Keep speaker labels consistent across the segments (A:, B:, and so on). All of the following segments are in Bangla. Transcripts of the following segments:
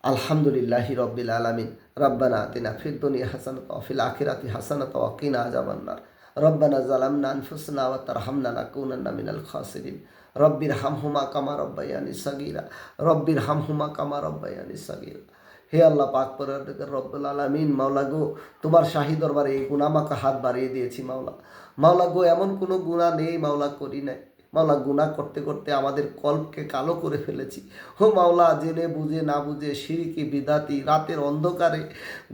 A: আলহামদুলিল্লাহি রব্বিল আলামিন। রব্বানা আতিনা ফিদ দুনিয়া হাসানাতাও ওয়া ফিল আখিরাতি হাসানাতাও ওয়া কিনা আযাবান্নার। রব্বানা যালামনা আনফুসানা ওয়া তারহামনা লাকুনান্না মিনাল খাসিরিন। রব্বিরহামহুমা কামা রাব্বায়ানি সাগীরা। রব্বিরহামহুমা কামা রাব্বায়ানি সাগীরা। হে আল্লাহ পাক পরওয়ারদিগার রব্বুল আলামিন, মাওলা গো, তোমার শাহী দরবারে এই গুনামাকা হাত বাড়িয়ে দিয়েছি মাওলা। মাওলা গো, এমন কোনো গুনাহ নেই মাওলা করি নাই। মাওলা, গুনাহ করতে করতে আমাদের কল্পকে কালো করে ফেলেছি। ও মাওলা, জেনে বুঝে না বুঝে শিরকি বিদাতি রাতের অন্ধকারে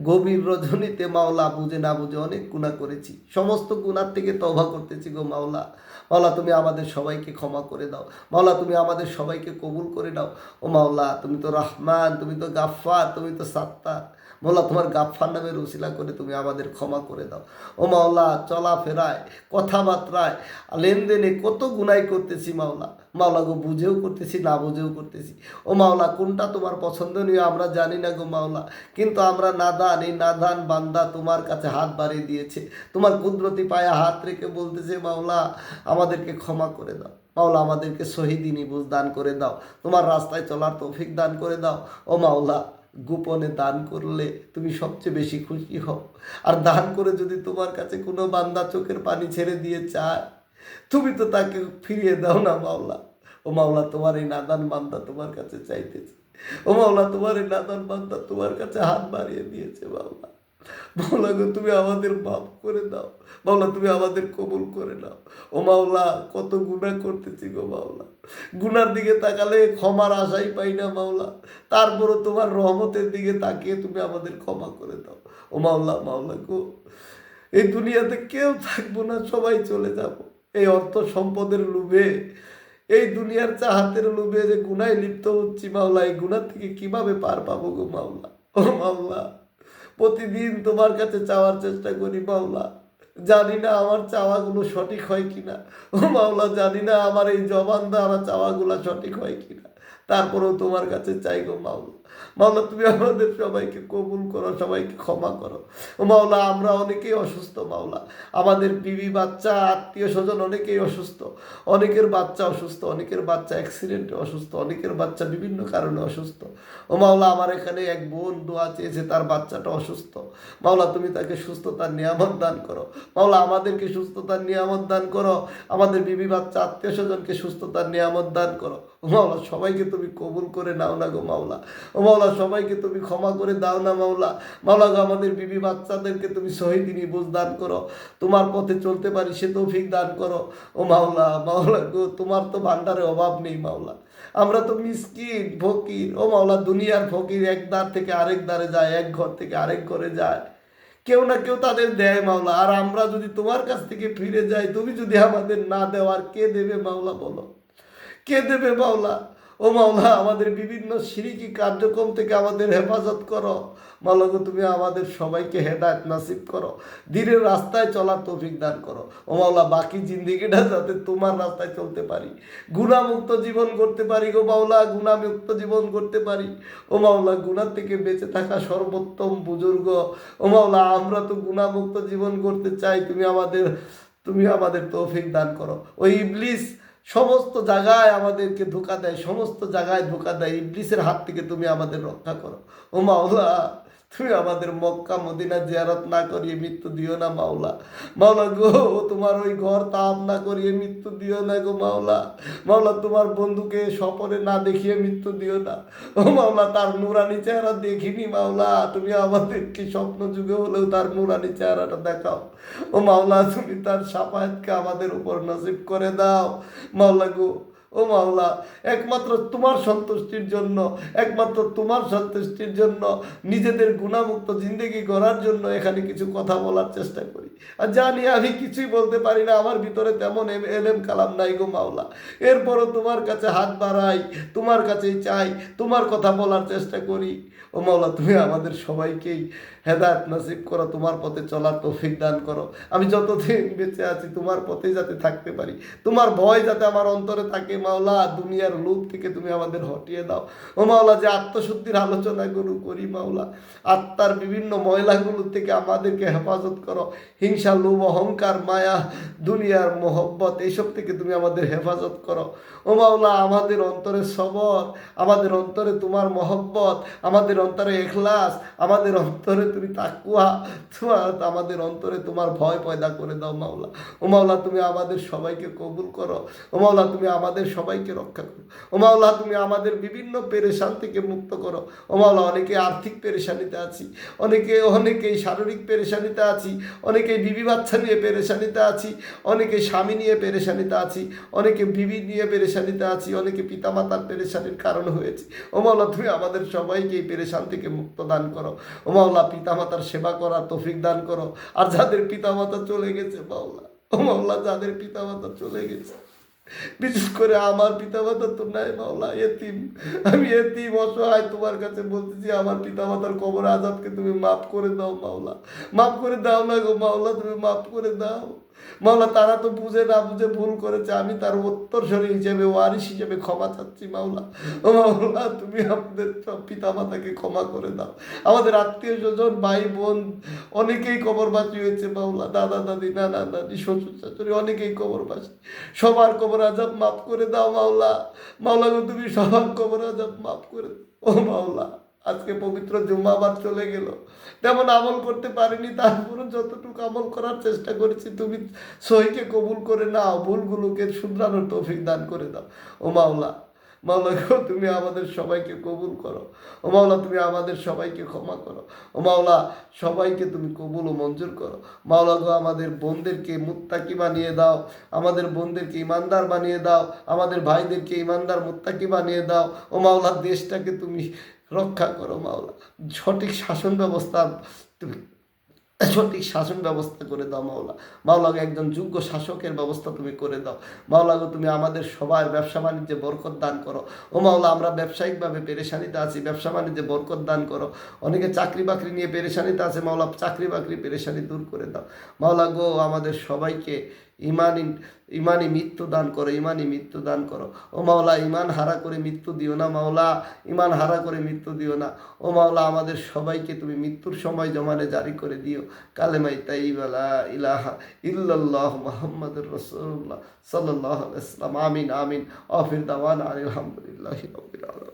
A: গভীর রজনীতে মাওলা বুঝে না বুঝে অনেক গুনাহ করেছি। সমস্ত গুনাহ থেকে তওবা করতেছি গো মাওলা। মাওলা, তুমি আমাদের সবাইকে ক্ষমা করে দাও। মাওলা, তুমি আমাদের সবাইকে কবুল করে দাও। ও মাওলা, তুমি তো রহমান, তুমি তো গাফফার, তুমি তো সাত্তার। মাওলা, তোমার গাফফার নামের উসিলা করে তুমি আমাদের ক্ষমা করে দাও। ও মাওলা, চলাফেরায়, কথাবার্তায়, লেনদেনে কত গুনাই করতেছি মাওলা। মাওলা গো, বুঝেও করতেছি, না বুঝেও করতেছি। ও মাওলা, কোনটা তোমার পছন্দনীয় আমরা জানি না গো মাওলা। কিন্তু আমরা নাদান, এই নাদান বান্দা তোমার কাছে হাত বাড়িয়ে দিয়েছে। তোমার কুদরতি পায়ে হাত রেখে বলতেছে মাওলা, আমাদেরকে ক্ষমা করে দাও। মাওলা, আমাদেরকে শহীদিনী বুঝ দান করে দাও। তোমার রাস্তায় চলার তৌফিক দান করে দাও। ও মাওলা, গোপনে দান করলে তুমি সবচেয়ে বেশি খুশি হও। আর দান করে যদি তোমার কাছে কোনো বান্দা চোখের পানি ছেড়ে দিয়ে চায়, তুমি তো তাকে ফিরিয়ে দাও না মাওলা। ও মাওলা, তোমার এই নাদান বান্দা তোমার কাছে চাইতেছে। ও মাওলা, তোমার এই নাদান বান্দা তোমার কাছে হাত বাড়িয়ে দিয়েছে মাওলা। মাওলা গো, তুমি আমাদের মাফ করে দাও। মাওলা, তুমি আমাদের কবুল করে নাও। ও মাওলা, কত গুনাহ করতেছি গো মাওলা। গুনার দিকে তাকালে ক্ষমার আশাই পাই না মাওলা। তারপরও তোমার রহমতের দিকে তাকিয়ে তুমি আমাদের ক্ষমা করে দাও। ও মাওলা, মাওলা গো, এই দুনিয়াতে কেউ থাকবো না, সবাই চলে যাব। এই অর্থ সম্পদের লোভে, এই দুনিয়ার চাহাতের লোভে যে গুনায় লিপ্ত হচ্ছি মাওলা, এই গুনার থেকে কিভাবে পার পাবো গো মাওলা। ও মাওলা, প্রতিদিন তোমার কাছে চাওয়ার চেষ্টা করি মাওলা। জানি না আমার চাওয়াগুলো সঠিক হয় কিনা। ও মাওলা, জানি না আমার এই জবান দ্বারা চাওয়াগুলো সঠিক হয় কিনা। তারপরেও তোমার কাছে চাই গো মাওলা। মাওলা, তুমি আমাদের সবাইকে কবুল করো, সবাইকে ক্ষমা করো। ও মাওলা, আমরা অনেকেই অসুস্থ মাওলা। আমাদের বিবি বাচ্চা আত্মীয় স্বজন অনেকেই অসুস্থ। অনেকের বাচ্চা অসুস্থ, অনেকের বাচ্চা অ্যাক্সিডেন্টে অসুস্থ, অনেকের বাচ্চা বিভিন্ন কারণে অসুস্থ। ও মাওলা, আমার এখানে এক বোন দোয়া চেয়েছে, তার বাচ্চাটা অসুস্থ। মাওলা, তুমি তাকে সুস্থতার নিয়ামত দান করো। মাওলা, আমাদেরকে সুস্থতার নিয়ামত দান করো। আমাদের বিবি বাচ্চা আত্মীয় স্বজনকে সুস্থতার নিয়ামত দান করো। ও মাওলা, সবাইকে তুমি কবুল করে নাও না গো মাওলা। ও মাওলা, সবাইকে তুমি ক্ষমা করে দাও না মাওলা। মাওলা গো, আমাদের বিবি বাচ্চাদেরকে তুমি শহীদিনী বুঝ দান করো। তোমার পথে চলতে পারি সে তৌফিক দান করো। ও মাওলা, মাওলা গো, তোমার তো ভান্ডারে অভাব নেই মাওলা। আমরা তো মিসকিন ফকির। ও মাওলা, দুনিয়ার ফকির এক দ্বার থেকে আরেক দ্বারে যায়, এক ঘর থেকে আরেক ঘরে যায়। কেউ না কেউ তাদের দেয় মাওলা। আর আমরা যদি তোমার কাছ থেকে ফিরে যাই, তুমি যদি আমাদের না দেও, আর কে দেবে মাওলা বলো? কে দেবে মাওলা? ও মাওলা, আমাদের বিভিন্ন শিরকি কার্যক্রম থেকে আমাদের হেফাজত করো। মাওলা গো, তুমি আমাদের সবাইকে হেদায়েত নাসিব করো। দিনের রাস্তায় চলার তৌফিক দান করো। ও মাওলা, বাকি জিন্দেগিটা যাতে তোমার রাস্তায় চলতে পারি, গুনাহমুক্ত জীবন করতে পারি গো মাওলা, গুনাহমুক্ত জীবন করতে পারি। ও মাওলা, গুনাহ থেকে বেঁচে থাকা সর্বোত্তম বুজুর্গ। ও মাওলা, আমরা তো গুনাহমুক্ত জীবন করতে চাই। তুমি আমাদের তৌফিক দান করো। ওই ইবলিস সমস্ত জায়গায় আমাদেরকে ধোঁকা দেয়, সমস্ত জায়গায় ধোঁকা দেয়। ইবলিসের হাত থেকে তুমি আমাদের রক্ষা করো। ও মাওলা, তুমি আমাদের মক্কা মদিনা জিয়ারত না করিয়ে মৃত্যু দিও না মাওলা। মাওলা গো, তোমার ওই ঘর তাপ না করিয়ে মৃত্যু দিও না গো মাওলা। মাওলা, তোমার বন্ধুকে স্বপনে না দেখিয়ে মৃত্যু দিও না। ও মাওলা, তার নুরানি চেহারা দেখিনি মাওলা। তুমি আমাদেরকে স্বপ্ন যুগে হলেও তার নুরানি চেহারাটা দেখাও। ও মাওলা, তুমি তার শাফায়াতকে আমাদের উপর নসিব করে দাও মাওলা গো। ও মাওলা, একমাত্র তোমার সন্তুষ্টির জন্য, একমাত্র তোমার সন্তুষ্টির জন্য, নিজেদের গুণামুক্ত জিন্দেগি করার জন্য এখানে কিছু কথা বলার চেষ্টা করি। আর জানি আমি কিছুই বলতে পারি না, আমার ভিতরে তেমন এলেম কালাম নাই গো মাওলা। এরপরও তোমার কাছে হাত বাড়াই, তোমার কাছেই চাই, তোমার কথা বলার চেষ্টা করি। ও মাওলা, তুমি আমাদের সবাইকেই হেদায়েত নসিব করো, তোমার পথে চলার তৌফিক দান করো। আমি যতদিন বেঁচে আছি তোমার পথেই যাতে থাকতে পারি, তোমার ভয় যাতে আমার অন্তরে থাকে মাওলা দুনিয়ার লোভ থেকে তুমি আমাদের হটিয়ে দাও। ও মাওলা, যে আত্মশুদ্ধির আলোচনাগুলো করি মাওলা, আত্মার বিভিন্ন ময়লাগুলো থেকে আমাদেরকে হেফাজত করো। হিংসা, লোভ, অহংকার, মায়া, দুনিয়ার মোহব্বত, এইসব থেকে তুমি আমাদের হেফাজত করো। ও মাওলা, আমাদের অন্তরে সবর, আমাদের অন্তরে তোমার মহব্বত, আমাদের অন্তরে এখলাস, আমাদের অন্তরে তুমি তাকওয়া, আমাদের অন্তরে তোমার ভয় পয়দা করে দাও মাওলা। ও মাওলা, তুমি আমাদের সবাইকে কবুল করো। ও মাওলা, তুমি আমাদের সবাইকে রক্ষা করো। ও মাওলা, তুমি আমাদের বিভিন্ন পেরেশান থেকে মুক্ত করো। ও মাওলা, অনেকে আর্থিক পেরেশানিতে আছি, অনেকেই শারীরিক পেরেশানিতে আছি, অনেকেই বিবি বাচ্চা নিয়ে পেরেশানিতে আছি, অনেকে স্বামী নিয়ে পেরেশানিতে আছি, অনেকে বিবি নিয়ে পেরেশানিতে আছি, অনেকে পিতামাতার পেরেশানির কারণ হয়েছে। ও মাওলা, তুমি আমাদের সবাইকে এই পেরেশান থেকে মুক্ত দান করো। ও মাওলা, পিতামাতার সেবা করার তৌফিক দান করো। আর যাদের পিতামাতা চলে গেছে মাওলা, ও মাওলা, যাদের পিতামাতা চলে গেছে, বিশেষ করে আমার পিতামাতা তো নাই মাওলা, এতিম, আমি এতিম অসহায়, তোমার কাছে বলতেছি আমার পিতামাতার কবর আজাবকে তুমি মাফ করে দাও মাওলা, মাফ করে দাও না গো মাওলা, তুমি মাফ করে দাও মাওলা। তারা তো বুঝে না বুঝে ভুল করেছে, আমি তার উত্তরসূরি হিসেবে, ওয়ারিশ হিসেবে ক্ষমা চাচ্ছি মাওলা। ও মাওলা, তুমি আমাদের সব পিতামাতাকে ক্ষমা করে দাও। আমাদের আত্মীয় স্বজন, ভাই বোন অনেকেই কবরবাসী হয়েছে মাওলা, দাদা দাদি, নানা নানি, শ্বশুর শাশুড়ি অনেকেই কবরবাসী। সবার কবর আজাব মাফ করে দাও মাওলা। মাওলা গো, তুমি সবার কবর আজাব মাফ করে দাও। ও মাওলা, আজকে পবিত্র জুম্মা আবার চলে গেল, তেমন আমল করতে পারিনি, তারপরে যতটুকু আমল করার চেষ্টা করেছি, তুমি সহিকে কবুল করে নাও, ভুলগুলোকে শুধরানোর তৌফিক দান করে দাও। ও মাওলা, মাওলা গো, তুমি আমাদের সবাইকে কবুল করো। ও মাওলা, তুমি আমাদের সবাইকে ক্ষমা করো। ও মাওলা, সবাইকে তুমি কবুল ও মঞ্জুর করো। মাওলা গো, আমাদের বোনদেরকে মুত্তাকি বানিয়ে দাও, আমাদের বোনদেরকে ইমানদার বানিয়ে দাও, আমাদের ভাইদেরকে ইমানদার মুত্তাকি বানিয়ে দাও। ও মাওলা, দেশটাকে তুমি রক্ষা করো মাওলা, সঠিক শাসন ব্যবস্থা তুমি সঠিক শাসন ব্যবস্থা করে দাও মাওলা। মাওলাকে একজন যোগ্য শাসকের ব্যবস্থা তুমি করে দাও। মাওলাগো, তুমি আমাদের সবার ব্যবসা বাণিজ্যে বরকত দান করো। ও মাওলা, আমরা ব্যবসায়িকভাবে পেরেশানিতে আছি, ব্যবসা বাণিজ্যে বরকত দান করো। অনেকে চাকরি বাকরি নিয়ে পেরেশানিতে আছে মাওলা, চাকরি বাকরি পেরেশানি দূর করে দাও। মাওলা গো, আমাদের সবাইকে ইমানি ইমানি মৃত্যু দান করো, ইমানি মৃত্যু দান করো। ও মাওলা, ইমান হারা করে মৃত্যু দিও না মাওলা, ইমান হারা করে মৃত্যু দিও না। ও মাওলা, আমাদের সবাইকে তুমি মৃত্যুর সময় জমানে জারি করে দিও কালেমাই তাইয়্যিবা লা ইলাহা ইল্লাল্লাহ মুহাম্মাদুর রাসূলুল্লাহ সাল্লাল্লাহু আলাইহি ওয়াসাল্লাম। আমিন আমিন। আখির দাওয়ানা আলহামদুলিল্লাহি রাব্বিল আলামিন।